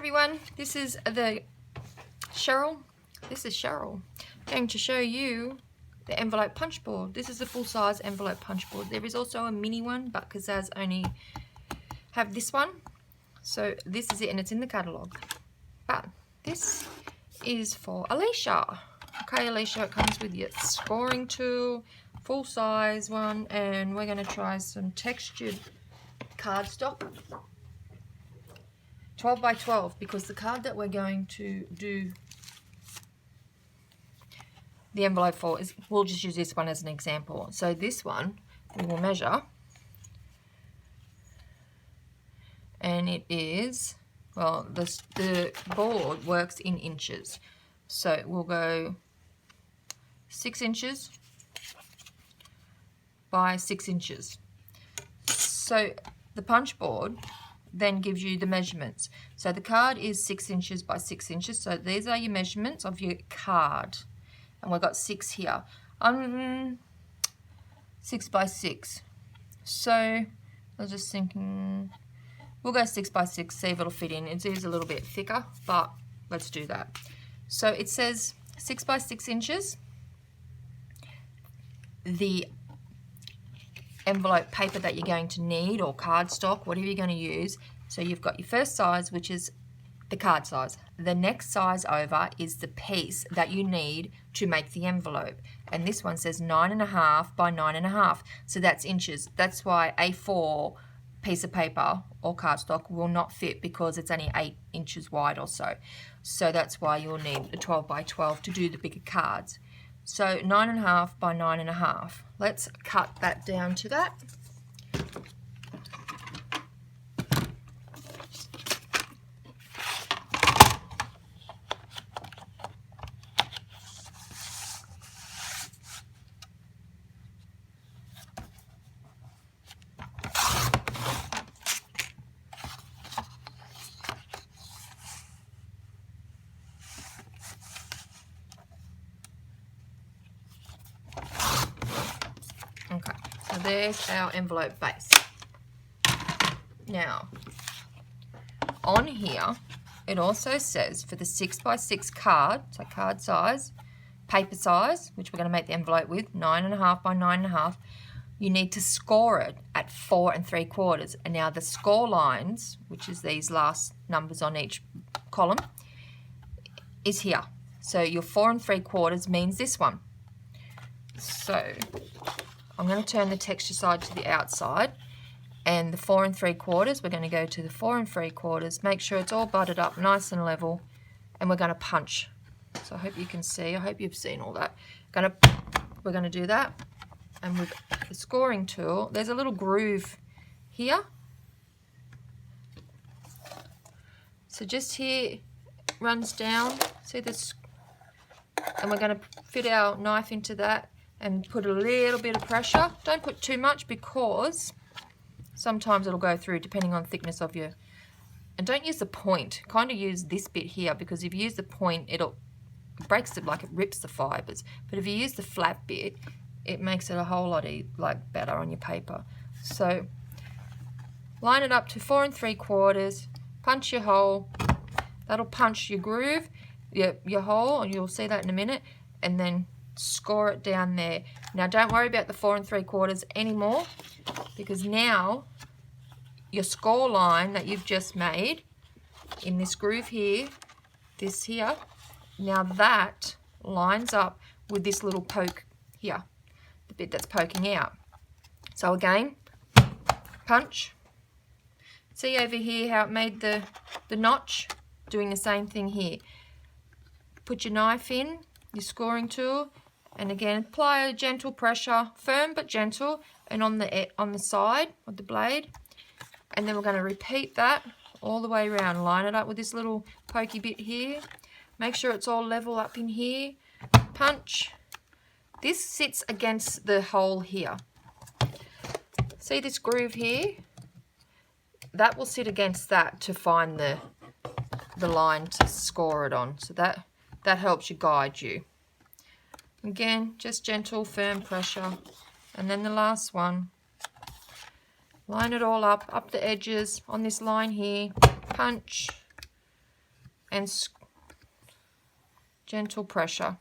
everyone, this is Cheryl. I'm going to show you the envelope punch board. This is a full-size envelope punch board. There is also a mini one, but kaszazz only have this one. So this is it, and it's in the catalogue. But this is for Alicia. Okay, Alicia, it comes with your scoring tool, full-size one, and we're going to try some textured cardstock. 12 by 12, because the card that we're going to do the envelope for is, we'll just use this one as an example. So this one we will measure, and it is, well, the board works in inches, so we'll go 6 inches by 6 inches. So the punch board then gives you the measurements. So the card is 6 inches by 6 inches. So these are your measurements of your card. And we've got 6 here. 6 by 6. So I was just thinking, we'll go 6 by 6, see if it'll fit in. It is a little bit thicker, but let's do that. So it says 6 by 6 inches. The envelope paper that you're going to need, or cardstock, whatever you're going to use. So you've got your first size, which is the card size. The next size over is the piece that you need to make the envelope, and this one says 9.5 by 9.5, so that's inches. That's why A4 piece of paper or cardstock will not fit, because it's only 8 inches wide or so. So that's why you'll need a 12 by 12 to do the bigger cards. So 9.5 by 9.5. Let's cut that down to that. Okay, so there's our envelope base. Now, on here, it also says for the 6 by 6 card, so card size, paper size, which we're going to make the envelope with, 9.5 by 9.5, you need to score it at 4 3/4. And now the score lines, which is these last numbers on each column, is here. So your 4 3/4 means this one. So I'm going to turn the texture side to the outside, and the 4 3/4, we're going to go to the 4 3/4, make sure it's all buttered up nice and level, and we're going to punch. So I hope you can see, I hope you've seen all that. We're going to do that, and with the scoring tool, there's a little groove here. So just here, runs down, see this, and we're going to fit our knife into that and put a little bit of pressure. Don't put too much, because sometimes it'll go through depending on the thickness of your, and don't use the point, kind of use this bit here, because if you use the point, it breaks it, like it rips the fibers. But if you use the flat bit, it makes it a whole lot better on your paper. So line it up to 4 3/4, punch your hole, that'll punch your groove, your hole, and you'll see that in a minute, and then score it down there. Now don't worry about the 4 3/4 anymore, because now your score line that you've just made in this groove here, this here, now that lines up with this little poke here, the bit that's poking out. So again, punch. See over here how it made the notch? Doing the same thing here. Put your knife in, your scoring tool, and again apply a gentle pressure, firm but gentle, and on the side of the blade. And then we're going to repeat that all the way around. Line it up with this little pokey bit here. Make sure it's all level up in here. Punch. This sits against the hole here. See this groove here? That will sit against that to find the line to score it on. So that helps you guide you. Again, just gentle, firm pressure. And then the last one. Line it all up the edges on this line here. Punch. and gentle pressure.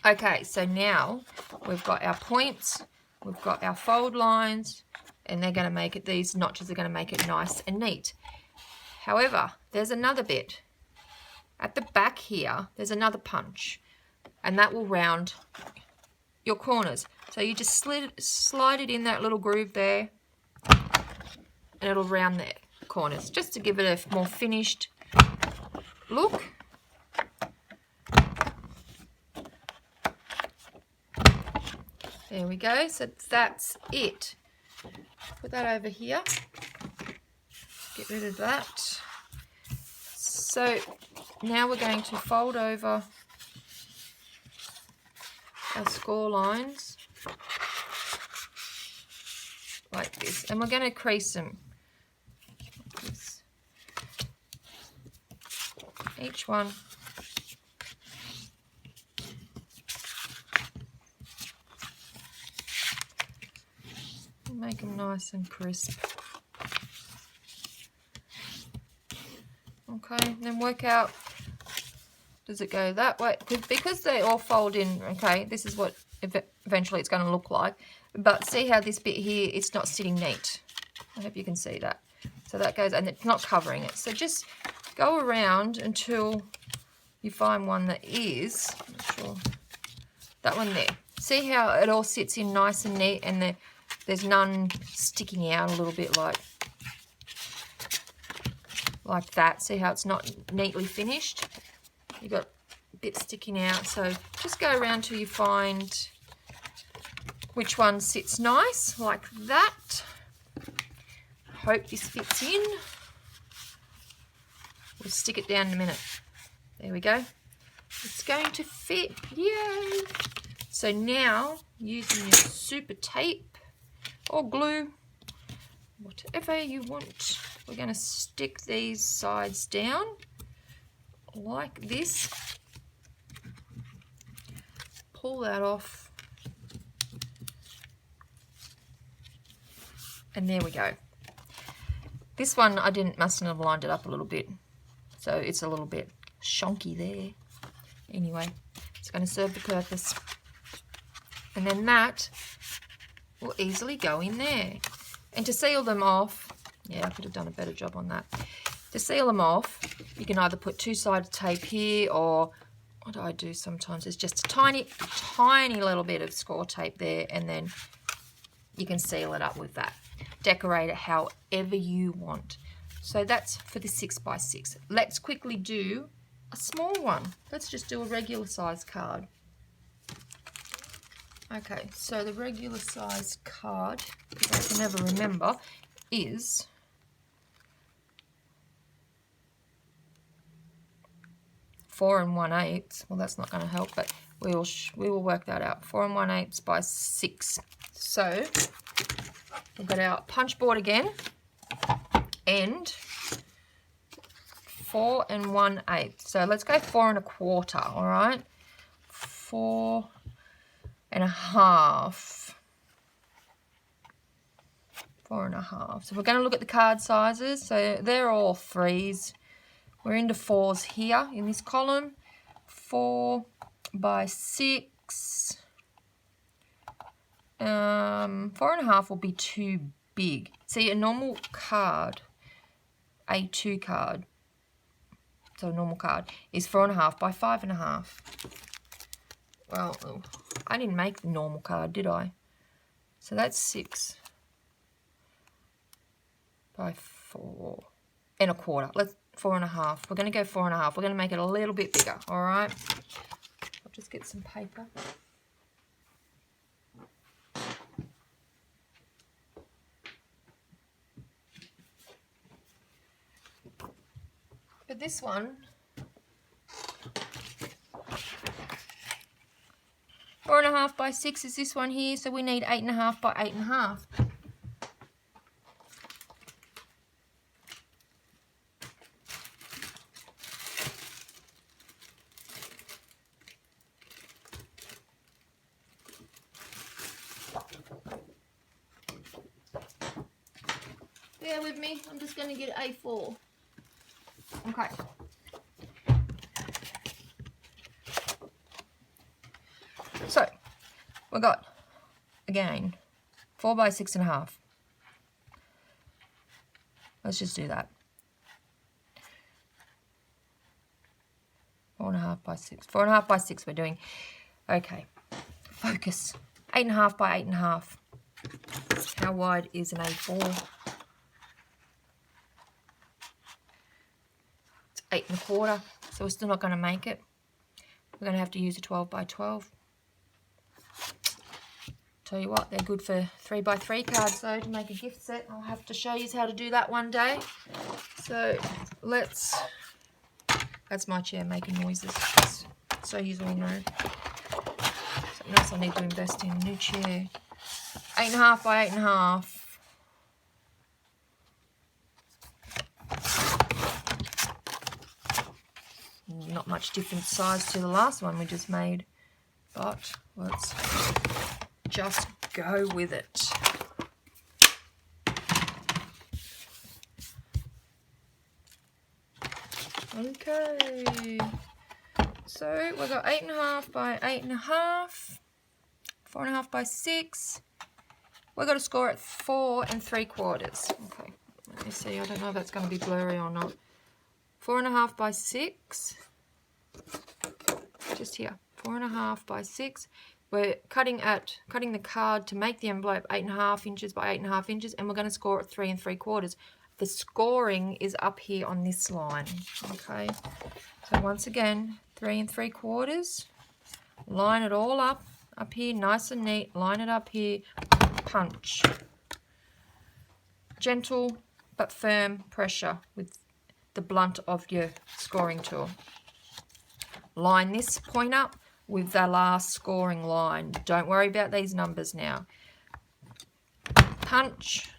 Okay, so now we've got our points, we've got our fold lines, and they're going to make it, these notches are going to make it nice and neat. However, there's another bit. At the back here, there's another punch, and that will round your corners. So you just slide it in that little groove there, and it'll round the corners, just to give it a more finished look. There we go, so that's it. Put that over here, get rid of that. So now we're going to fold over our score lines like this, and we're going to crease them like this. Each one. Make them nice and crisp. Okay, then work out, does it go that way? Because they all fold in, okay, this is what eventually it's going to look like. But see how this bit here, it's not sitting neat. I hope you can see that. So that goes, and it's not covering it. So just go around until you find one that is, I'm not sure, that one there. See how it all sits in nice and neat, and there's none sticking out a little bit like that. See how it's not neatly finished? You've got bits sticking out. So just go around till you find which one sits nice, like that. Hope this fits in. We'll stick it down in a minute. There we go. It's going to fit. Yay! So now, using your super tape or glue, whatever you want, we're going to stick these sides down like this. Pull that off, and there we go. This one I mustn't have lined it up a little bit, so it's a little bit shonky there. Anyway, it's going to serve the purpose, and then that will easily go in there. And to seal them off, yeah, I could have done a better job on that. To seal them off, you can either put two-sided tape here, or what I do sometimes is just a tiny little bit of score tape there, and then you can seal it up with that. Decorate it however you want. So that's for the 6x6. Let's quickly do a small one. Let's just do a regular size card. Okay, so the regular size card, because I can never remember, is 4 1/8. Well, that's not going to help, but we will work that out. 4 1/8 by 6. So we've got our punch board again, and 4 1/8. So let's go 4 1/4. All right, 4 1/2. 4 1/2. So we're going to look at the card sizes. So they're all 3s. We're into 4s here in this column. 4 by 6. 4 1/2 will be too big. See, a normal card, A2 card, so a normal card, is 4 1/2 by 5 1/2. Well, I didn't make the normal card, did I? So that's 6 by 4 1/4. Let's 4 1/2. We're going to go 4 1/2. We're going to make it a little bit bigger. All right. I'll just get some paper. But this one, 4 1/2 by 6 is this one here, so we need 8 1/2 by 8 1/2. Bear with me, I'm just going to get A4. Okay. So, we've got, again, 4 by 6.5. Let's just do that. 4.5 by 6. 4.5 by 6 we're doing. Okay. Focus. 8.5 by 8.5. How wide is an A4? It's 8.25. So we're still not going to make it. We're going to have to use a 12 by 12. Tell you what, they're good for 3 by 3 cards though, to make a gift set. I'll have to show you how to do that one day. So let's, that's my chair making noises, just so you all know. Something else I need to invest in, a new chair. 8.5 by 8.5. Not much different size to the last one we just made, but let's just go with it. Okay, so we've got 8.5 by 8.5, 4.5 by 6. We've got to score at 4 3/4. Okay, let me see. I don't know if that's going to be blurry or not. 4.5 by 6. Just here. 4.5 by 6. We're cutting the card to make the envelope 8.5 inches by 8.5 inches, and we're going to score at 3 3/4. The scoring is up here on this line. Okay, so once again, 3 3/4. Line it all up here, nice and neat. Line it up here. Punch. Gentle but firm pressure with the blunt of your scoring tool. Line this point up with the last scoring line. Don't worry about these numbers now. Punch,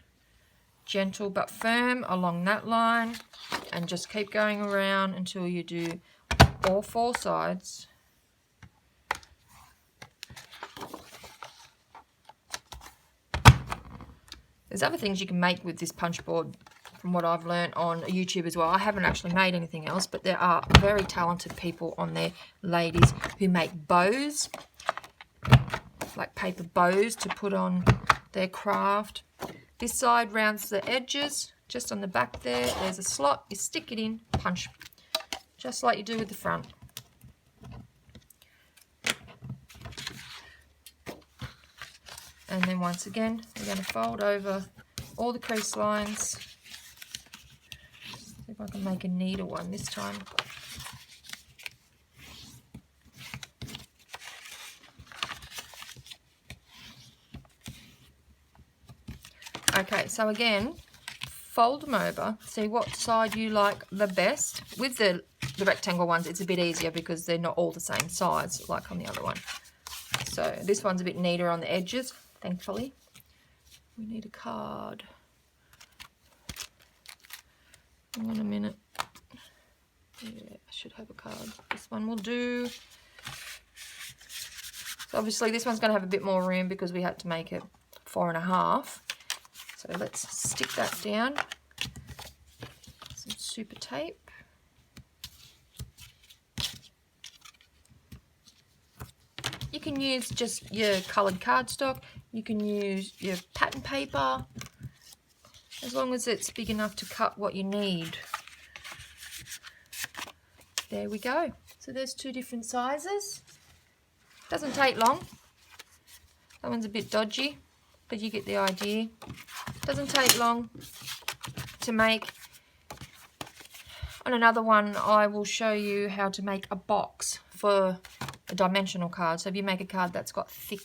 gentle but firm along that line, and just keep going around until you do all 4 sides. There's other things you can make with this punch board from what I've learned on YouTube as well. I haven't actually made anything else, but there are very talented people on there, ladies, who make bows, like paper bows to put on their craft. This side rounds the edges, just on the back there's a slot. You stick it in, punch, just like you do with the front. And then once again, we're going to fold over all the crease lines. See if I can make a neater one this time. Okay, so again, fold them over. See what side you like the best. With the rectangle ones, it's a bit easier because they're not all the same size like on the other one. So this one's a bit neater on the edges, thankfully. We need a card. Hang on a minute. Yeah, I should have a card. This one will do. So obviously this one's going to have a bit more room because we had to make it 4.5. So let's stick that down. Some super tape. You can use just your coloured cardstock. You can use your pattern paper, as long as it's big enough to cut what you need. There we go. So there's 2 different sizes. Doesn't take long. That one's a bit dodgy, but you get the idea. Doesn't take long to make. On another one, I will show you how to make a box for a dimensional card. So if you make a card that's got thick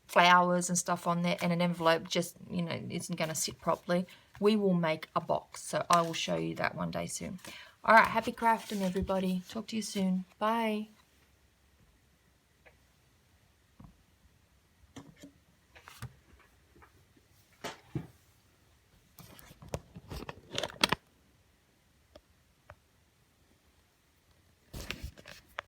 flowers and stuff on there, and an envelope just, you know, isn't going to sit properly, we will make a box. So I will show you that one day soon. All right, happy crafting, everybody. Talk to you soon. Bye.